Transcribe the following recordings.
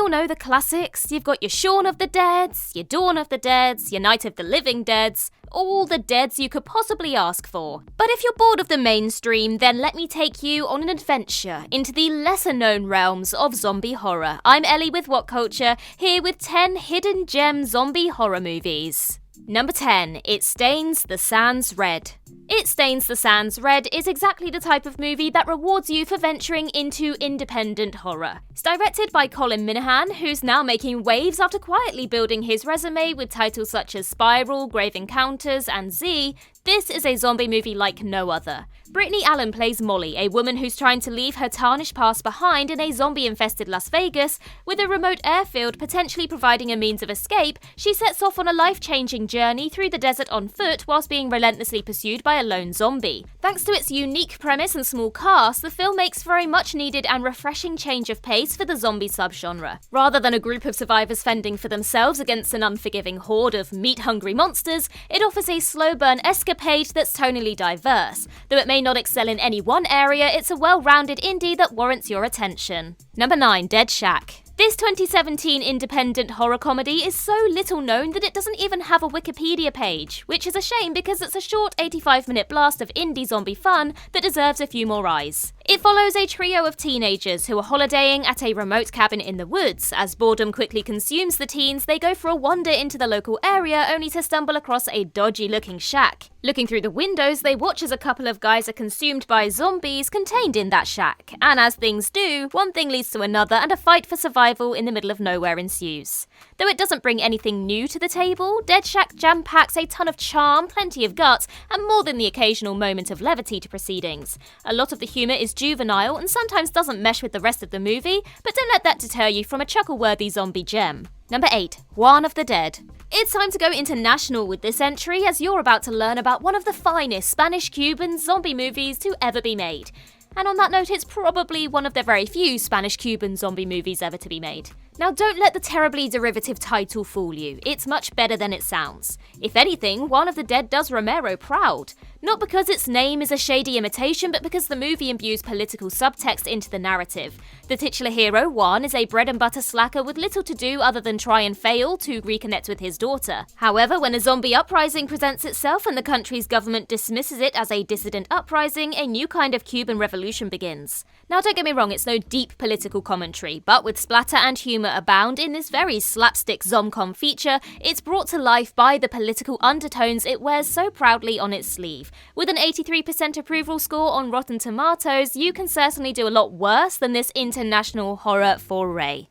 all know the classics. You've got your Shaun of the Deads, your Dawn of the Deads, your Night of the Living Deads, all the deads you could possibly ask for. But if you're bored of the mainstream, then let me take you on an adventure into the lesser-known realms of zombie horror. I'm Ellie with What Culture, here with 10 hidden gem zombie horror movies. Number 10, It Stains the Sands Red. It Stains the Sands Red is exactly the type of movie that rewards you for venturing into independent horror. It's directed by Colin Minihan, who's now making waves after quietly building his resume with titles such as Spiral, Grave Encounters, and Z. This is a zombie movie like no other. Brittany Allen plays Molly, a woman who's trying to leave her tarnished past behind in a zombie-infested Las Vegas. With a remote airfield potentially providing a means of escape, she sets off on a life-changing journey through the desert on foot whilst being relentlessly pursued by a lone zombie. Thanks to its unique premise and small cast, the film makes for a much-needed and refreshing change of pace for the zombie subgenre. Rather than a group of survivors fending for themselves against an unforgiving horde of meat-hungry monsters, it offers a slow-burn escapade that's tonally diverse. Though it may not excel in any one area, it's a well-rounded indie that warrants your attention. Number 9, Dead Shack. This 2017 independent horror comedy is so little known that it doesn't even have a Wikipedia page, which is a shame because it's a short 85-minute blast of indie zombie fun that deserves a few more eyes. It follows a trio of teenagers who are holidaying at a remote cabin in the woods. As boredom quickly consumes the teens, they go for a wander into the local area only to stumble across a dodgy-looking shack. Looking through the windows, they watch as a couple of guys are consumed by zombies contained in that shack. And as things do, one thing leads to another and a fight for survival in the middle of nowhere ensues. Though it doesn't bring anything new to the table, Dead Shack jam-packs a ton of charm, plenty of guts, and more than the occasional moment of levity to proceedings. A lot of the humour is juvenile and sometimes doesn't mesh with the rest of the movie, but don't let that deter you from a chuckle-worthy zombie gem. Number 8, JUAN of the Dead. It's time to go international with this entry, as you're about to learn about one of the finest Spanish-Cuban zombie movies to ever be made. And on that note, it's probably one of the very few Spanish-Cuban zombie movies ever to be made. Now, don't let the terribly derivative title fool you. It's much better than it sounds. If anything, JUAN of the Dead does Romero proud. Not because its name is a shady imitation, but because the movie imbues political subtext into the narrative. The titular hero, Juan, is a bread-and-butter slacker with little to do other than try and fail to reconnect with his daughter. However, when a zombie uprising presents itself and the country's government dismisses it as a dissident uprising, a new kind of Cuban revolution begins. Now, don't get me wrong, it's no deep political commentary, but with splatter and humour abound in this very slapstick zomcom feature, it's brought to life by the political undertones it wears so proudly on its sleeve. With an 83% approval score on Rotten Tomatoes, you can certainly do a lot worse than this international horror foray.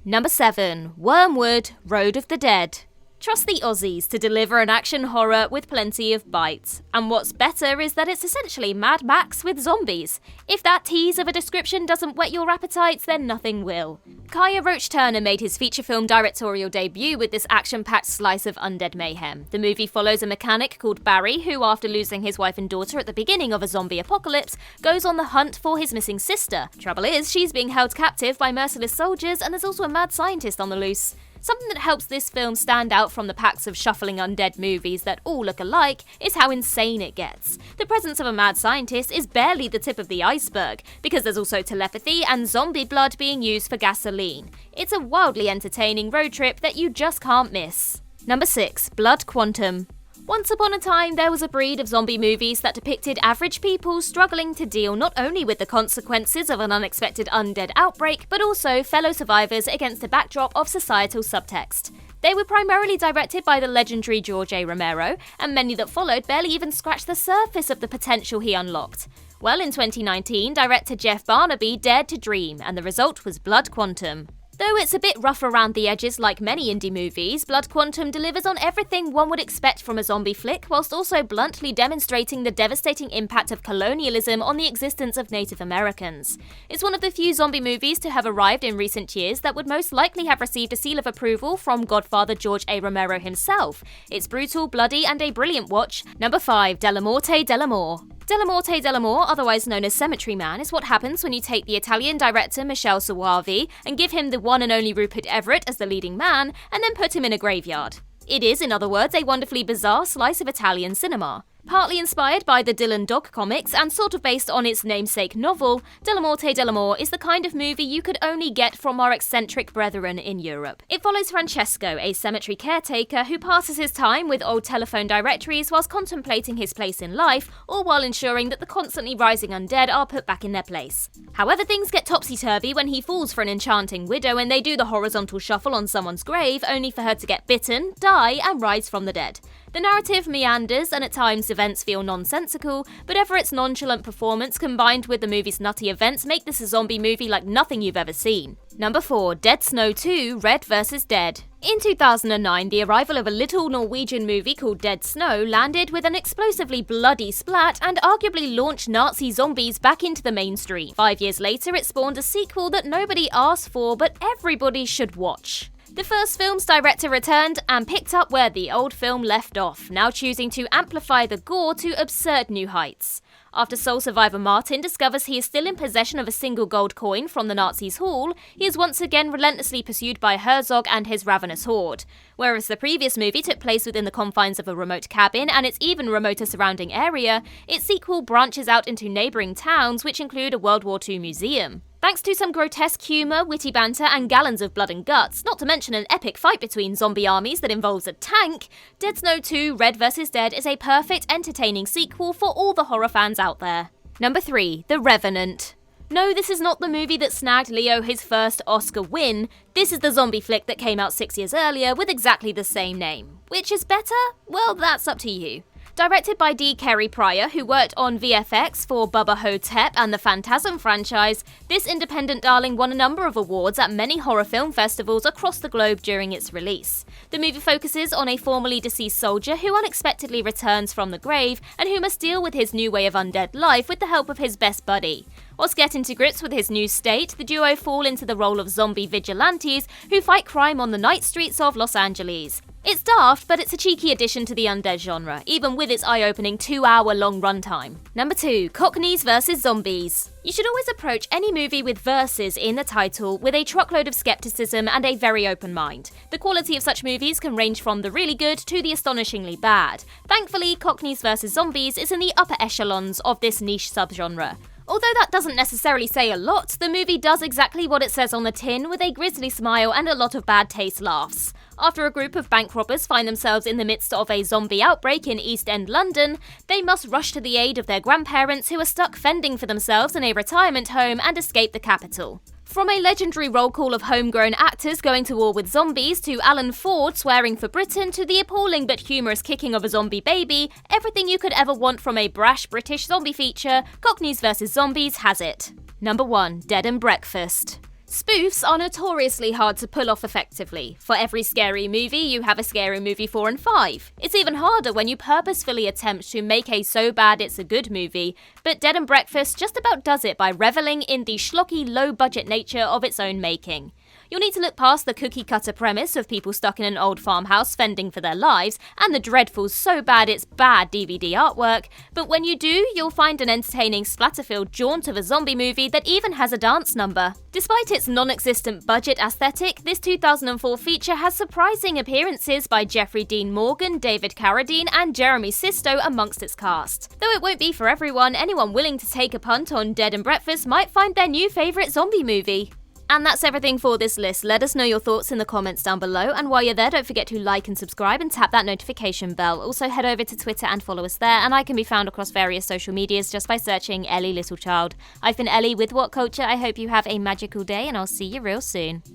Number 7, Wormwood, Road of the Dead. Trust the Aussies to deliver an action horror with plenty of bites. And what's better is that it's essentially Mad Max with zombies. If that tease of a description doesn't whet your appetites, then nothing will. Kaya Roach-Turner made his feature film directorial debut with this action-packed slice of undead mayhem. The movie follows a mechanic called Barry who, after losing his wife and daughter at the beginning of a zombie apocalypse, goes on the hunt for his missing sister. Trouble is, she's being held captive by merciless soldiers and there's also a mad scientist on the loose. Something that helps this film stand out from the packs of shuffling undead movies that all look alike is how insane it gets. The presence of a mad scientist is barely the tip of the iceberg, because there's also telepathy and zombie blood being used for gasoline. It's a wildly entertaining road trip that you just can't miss. Number 6, Blood Quantum. Once upon a time, there was a breed of zombie movies that depicted average people struggling to deal not only with the consequences of an unexpected undead outbreak, but also fellow survivors against the backdrop of societal subtext. They were primarily directed by the legendary George A. Romero, and many that followed barely even scratched the surface of the potential he unlocked. Well, in 2019, director Jeff Barnaby dared to dream, and the result was Blood Quantum. Though it's a bit rough around the edges like many indie movies, Blood Quantum delivers on everything one would expect from a zombie flick, whilst also bluntly demonstrating the devastating impact of colonialism on the existence of Native Americans. It's one of the few zombie movies to have arrived in recent years that would most likely have received a seal of approval from Godfather George A. Romero himself. It's brutal, bloody, and a brilliant watch. Number 5, DELLAMORTE, DELLAMORE. DELLAMORTE, DELLAMORE, otherwise known as Cemetery Man, is what happens when you take the Italian director Michele Soavi and give him the one and only Rupert Everett as the leading man, and then put him in a graveyard. It is, in other words, a wonderfully bizarre slice of Italian cinema. Partly inspired by the Dylan Dog comics and sort of based on its namesake novel, Dellamorte is the kind of movie you could only get from our eccentric brethren in Europe. It follows Francesco, a cemetery caretaker who passes his time with old telephone directories whilst contemplating his place in life, all while ensuring that the constantly rising undead are put back in their place. However, things get topsy-turvy when he falls for an enchanting widow and they do the horizontal shuffle on someone's grave, only for her to get bitten, die, and rise from the dead. The narrative meanders and at times events feel nonsensical, but Everett's nonchalant performance combined with the movie's nutty events make this a zombie movie like nothing you've ever seen. Number 4. Dead Snow 2 Red vs. Dead. In 2009, the arrival of a little Norwegian movie called Dead Snow landed with an explosively bloody splat and arguably launched Nazi zombies back into the mainstream. 5 years later, it spawned a sequel that nobody asked for, but everybody should watch. The first film's director returned and picked up where the old film left off, now choosing to amplify the gore to absurd new heights. After sole survivor Martin discovers he is still in possession of a single gold coin from the Nazis' haul, he is once again relentlessly pursued by Herzog and his ravenous horde. Whereas the previous movie took place within the confines of a remote cabin and its even remoter surrounding area, its sequel branches out into neighbouring towns which include a World War II museum. Thanks to some grotesque humour, witty banter, and gallons of blood and guts, not to mention an epic fight between zombie armies that involves a tank, Dead Snow 2 Red vs. Dead is a perfect, entertaining sequel for all the horror fans out there. Number 3. The Revenant. No, this is not the movie that snagged Leo his first Oscar win. This is the zombie flick that came out 6 years earlier with exactly the same name. Which is better? Well, that's up to you. Directed by D. Kerry Pryor, who worked on VFX for Bubba Hotep and the Phantasm franchise, this independent darling won a number of awards at many horror film festivals across the globe during its release. The movie focuses on a formerly deceased soldier who unexpectedly returns from the grave and who must deal with his new way of undead life with the help of his best buddy. Whilst getting to grips with his new state, the duo fall into the role of zombie vigilantes who fight crime on the night streets of Los Angeles. It's daft, but it's a cheeky addition to the undead genre, even with its eye-opening 2-hour-long runtime. Number 2. Cockneys vs. Zombies. You should always approach any movie with verses in the title with a truckload of skepticism and a very open mind. The quality of such movies can range from the really good to the astonishingly bad. Thankfully, Cockneys vs. Zombies is in the upper echelons of this niche subgenre. Although that doesn't necessarily say a lot, the movie does exactly what it says on the tin with a grisly smile and a lot of bad taste laughs. After a group of bank robbers find themselves in the midst of a zombie outbreak in East End London, they must rush to the aid of their grandparents who are stuck fending for themselves in a retirement home and escape the capital. From a legendary roll call of homegrown actors going to war with zombies to Alan Ford swearing for Britain to the appalling but humorous kicking of a zombie baby, everything you could ever want from a brash British zombie feature, Cockneys vs. Zombies has it. Number 1. Dead and Breakfast. Spoofs are notoriously hard to pull off effectively. For every scary movie, you have a scary movie 4 and 5. It's even harder when you purposefully attempt to make a so bad it's a good movie, but Dead and Breakfast just about does it by reveling in the schlocky, low-budget nature of its own making. You'll need to look past the cookie-cutter premise of people stuck in an old farmhouse fending for their lives and the dreadful so bad it's bad DVD artwork, but when you do, you'll find an entertaining splatter-filled jaunt of a zombie movie that even has a dance number. Despite its non-existent budget aesthetic, this 2004 feature has surprising appearances by Jeffrey Dean Morgan, David Carradine and Jeremy Sisto amongst its cast. Though it won't be for everyone, anyone willing to take a punt on Dead and Breakfast might find their new favourite zombie movie. And that's everything for this list. Let us know your thoughts in the comments down below, and while you're there, don't forget to like and subscribe and tap that notification bell. Also head over to Twitter and follow us there, and I can be found across various social medias just by searching Ellie Littlechild. I've been Ellie with What Culture. I hope you have a magical day, and I'll see you real soon.